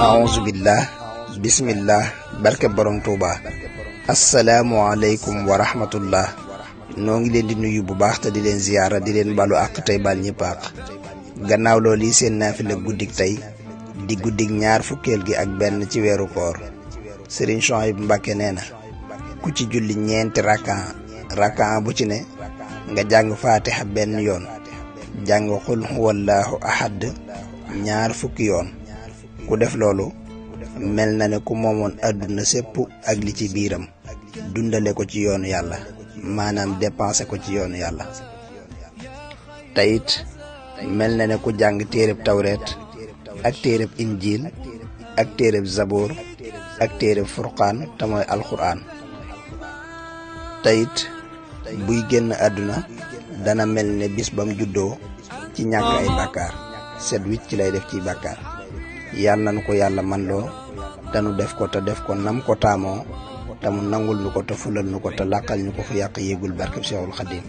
a'uuzu billah bismillah barke borom Tuuba. asalaamualeykum wa rahmatullah. noo ngi leen di nuyu bu baax te di leen ziyaara di leen balu àq tey bal ñëpp àq. gannaaw loolu yi seen naafila guddik tey di guddik ñaar fukkeel gi ak benn ci weeru koor. Sëriñ Souhaïbou Mbacké nee na ku ci julli ñeenti rakkaan bu ci ne nga jàng faatiha benn yoon, jàng xul huwallaahu ahad ñaar fukki yoon. ku def loolu mel na ne ku moomoon àdduna sépp ak li ci biiram, dundale ko ci yoonu yàlla, maanaam dépensé ko ci yoonu yàlla. tayit mel na ne ku jàng téereb tawreet ak téereb injiil ak téereb zaboor ak téereb furqaan te mooy alxuraan. tayit buy génn àdduna dana mel ne bis bam juddoo ci ñàkk ay bàkkaar, set wicc ci lay def ci bàkkaar. yàlla na ko yàlla man loo te nu def ko te def ko nam ko taamoo te mu nangul nu ko te fulal nu ko te làqal ñu ko fu yàq yéegul barkeb Seexul Xadiim.